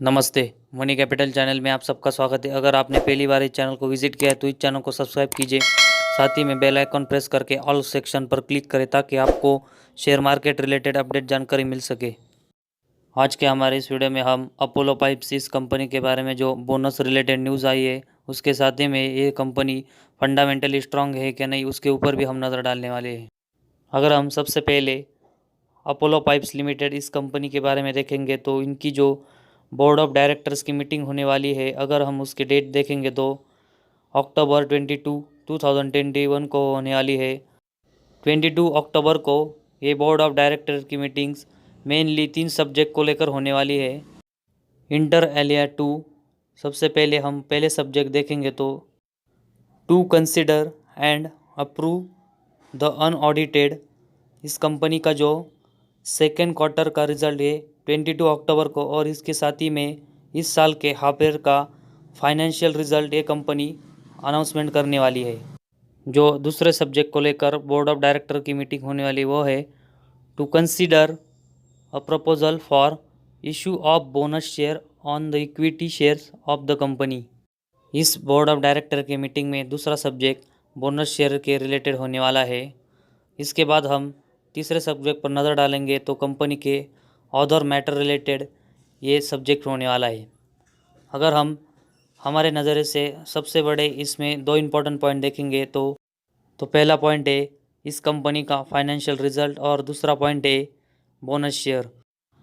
नमस्ते। Money capital channel में आप सबका स्वागत है। अगर आपने पहली बार इस चैनल को विजिट किया है तो इस चैनल को सब्सक्राइब कीजिए। साथ ही में बेल आइकन प्रेस करके ऑल सेक्शन पर क्लिक करें ताकि आपको शेयर मार्केट रिलेटेड अपडेट जानकारी मिल सके। आज के हमारे इस वीडियो में हम अपोलो पाइप्स इस कंपनी के बारे में जो बोनस रिलेटेड न्यूज़ आई है उसके साथ ही में ये कंपनी फंडामेंटली स्ट्रांग है कि नहीं उसके ऊपर भी हम नज़र डालने वाले हैं। अगर हम सबसे पहले अपोलो पाइप्स लिमिटेड इस कंपनी के बारे में देखेंगे तो इनकी जो बोर्ड ऑफ डायरेक्टर्स की मीटिंग होने वाली है, अगर हम उसके डेट देखेंगे तो अक्टूबर 22 2021 को होने वाली है। 22 अक्टूबर को ये बोर्ड ऑफ डायरेक्टर्स की मीटिंग्स मेनली 3 सब्जेक्ट को लेकर होने वाली है। इंटर एलिया 2, सबसे पहले हम पहले सब्जेक्ट देखेंगे तो to consider and approve the unaudited, इस कंपनी का जो सेकेंड क्वार्टर का रिजल्ट है 22 अक्टूबर को, और इसके साथ ही में इस साल के हाफ ईयर का फाइनेंशियल रिजल्ट ये कंपनी अनाउंसमेंट करने वाली है। जो दूसरे सब्जेक्ट को लेकर बोर्ड ऑफ डायरेक्टर की मीटिंग होने वाली वो है to consider a proposal for issue of bonus share on the equity shares of the company. इस बोर्ड ऑफ डायरेक्टर की मीटिंग में दूसरा सब्जेक्ट बोनस शेयर के रिलेटेड होने वाला है। इसके बाद हम तीसरे सब्जेक्ट पर नज़र डालेंगे तो कंपनी के अदर मैटर रिलेटेड ये सब्जेक्ट होने वाला है। अगर हम हमारे नज़रिए से सबसे बड़े इसमें दो इम्पोर्टेंट पॉइंट देखेंगे तो पहला पॉइंट है इस कंपनी का फाइनेंशियल रिजल्ट और दूसरा पॉइंट है बोनस शेयर।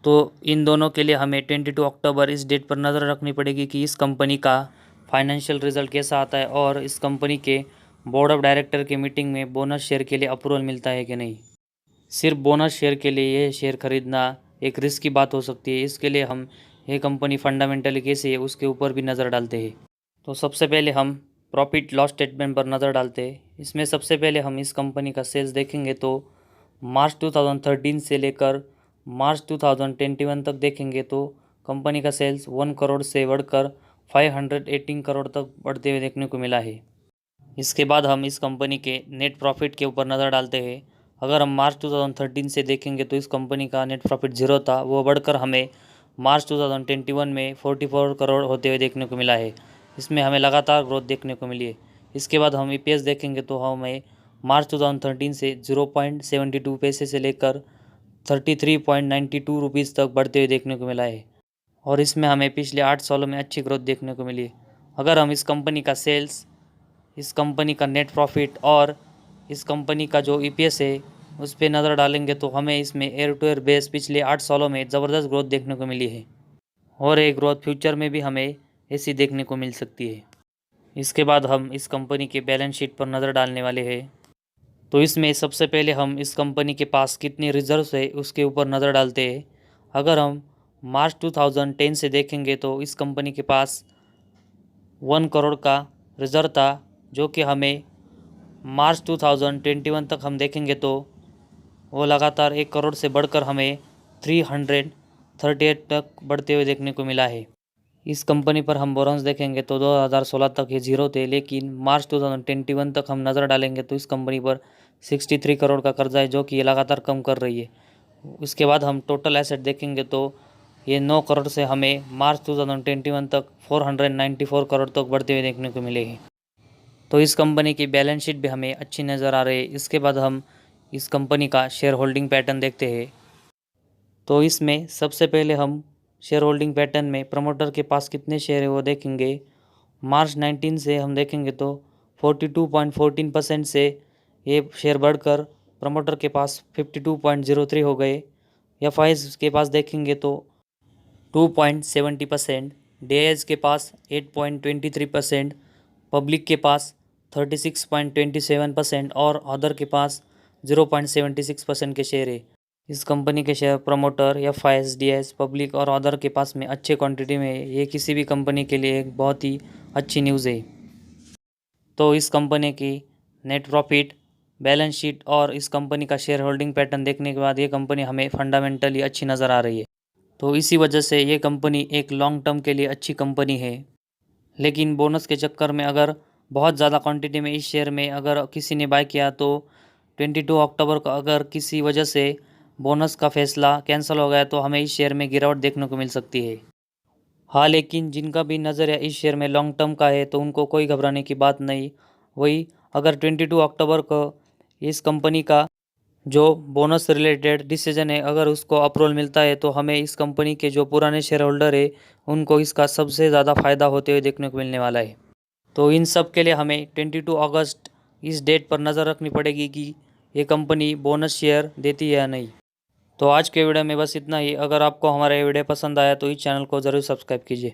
तो इन दोनों के लिए हमें 22 अक्टूबर इस डेट पर नज़र रखनी पड़ेगी कि इस कंपनी का फाइनेंशियल रिजल्ट कैसा आता है और इस कंपनी के बोर्ड ऑफ डायरेक्टर की मीटिंग में बोनस शेयर के लिए अप्रूवल मिलता है कि नहीं। सिर्फ बोनस शेयर के लिए ये शेयर खरीदना एक रिस्क की बात हो सकती है, इसके लिए हम ये कंपनी फंडामेंटली कैसी है उसके ऊपर भी नज़र डालते हैं। तो सबसे पहले हम प्रॉफिट लॉस स्टेटमेंट पर नज़र डालते हैं। इसमें सबसे पहले हम इस कंपनी का सेल्स देखेंगे तो मार्च 2013 से लेकर मार्च 2021 तक देखेंगे तो कंपनी का सेल्स 1 करोड़ से बढ़कर 518 करोड़ तक बढ़ते हुए देखने को मिला है। इसके बाद हम इस कंपनी के नेट प्रॉफिट के ऊपर नज़र डालते हैं। अगर हम मार्च 2013 से देखेंगे तो इस कंपनी का नेट प्रॉफिट जीरो था, वो बढ़कर हमें मार्च 2021 में 44 करोड़ होते हुए देखने को मिला है। इसमें हमें लगातार ग्रोथ देखने को मिली है। इसके बाद हम ईपीएस देखेंगे तो हमें मार्च 2013 से 0.72 पैसे से लेकर 33.92 रुपीज़ तक बढ़ते हुए देखने को मिला है, और इसमें हमें पिछले 8 सालों में अच्छी ग्रोथ देखने को मिली है। अगर हम इस कंपनी का सेल्स, इस कंपनी का नेट प्रॉफिट और इस कंपनी का जो ईपीएस है उस पर नज़र डालेंगे तो हमें इसमें एयर टू एयर बेस पिछले 8 सालों में ज़बरदस्त ग्रोथ देखने को मिली है, और एक ग्रोथ फ्यूचर में भी हमें ऐसी देखने को मिल सकती है। इसके बाद हम इस कंपनी के बैलेंस शीट पर नज़र डालने वाले हैं। तो इसमें सबसे पहले हम इस कंपनी के पास कितने रिजर्व्स है उसके ऊपर नज़र डालते हैं। अगर हम मार्च 2010 से देखेंगे तो इस कंपनी के पास 1 करोड़ का रिजर्व था, जो कि हमें मार्च 2021 तक हम देखेंगे तो वो लगातार 1 करोड़ से बढ़कर हमें 338 तक बढ़ते हुए देखने को मिला है। इस कंपनी पर हम बोनस देखेंगे तो 2016 तक ये जीरो थे, लेकिन मार्च 2021 तक हम नज़र डालेंगे तो इस कंपनी पर 63 करोड़ का कर्जा है, जो कि ये लगातार कम कर रही है। उसके बाद हम टोटल एसेट देखेंगे तो ये 9 करोड़ से हमें मार्च 2021 तक 494 करोड़ तक बढ़ते हुए देखने को मिले हैं। तो इस कंपनी की बैलेंस शीट भी हमें अच्छी नज़र आ रही है। इसके बाद हम इस कंपनी का शेयर होल्डिंग पैटर्न देखते हैं। तो इसमें सबसे पहले हम शेयर होल्डिंग पैटर्न में प्रमोटर के पास कितने शेयर है वो देखेंगे। मार्च 19 से हम देखेंगे तो 42.14% से ये शेयर बढ़कर प्रमोटर के पास 52.03 हो गए। एफआईज के पास देखेंगे तो 2.70%, डीआईएस के पास 8.23%, पब्लिक के पास 36.27% और अदर के पास 0.76% के शेयर है। इस कंपनी के share promoter FIS, DIIs, public और अदर के पास में अच्छे क्वांटिटी में है। ये किसी भी कंपनी के लिए एक बहुत ही अच्छी न्यूज़ है। तो इस कंपनी की नेट प्रॉफिट, बैलेंस शीट और इस कंपनी का शेयर होल्डिंग पैटर्न देखने के बाद ये कंपनी हमें फंडामेंटली अच्छी नज़र आ रही है। तो इसी वजह से ये कंपनी एक लॉन्ग टर्म के लिए अच्छी कंपनी है। लेकिन बोनस के चक्कर में अगर बहुत ज़्यादा क्वांटिटी में इस शेयर में अगर किसी ने बाय किया तो 22 अक्टूबर को अगर किसी वजह से बोनस का फैसला कैंसिल हो गया तो हमें इस शेयर में गिरावट देखने को मिल सकती है। हाँ, लेकिन जिनका भी नज़रिया इस शेयर में लॉन्ग टर्म का है तो उनको कोई घबराने की बात नहीं। वही अगर 22 अक्टूबर को इस कंपनी का जो बोनस रिलेटेड डिसीजन है अगर उसको अप्रूवल मिलता है तो हमें इस कंपनी के जो पुराने शेयर होल्डर है उनको इसका सबसे ज़्यादा फ़ायदा होते हुए देखने को मिलने वाला है। तो इन सब के लिए हमें 22 अगस्त इस डेट पर नज़र रखनी पड़ेगी कि ये कंपनी बोनस शेयर देती है या नहीं। तो आज के वीडियो में बस इतना ही। अगर आपको हमारा ये वीडियो पसंद आया तो इस चैनल को ज़रूर सब्सक्राइब कीजिए।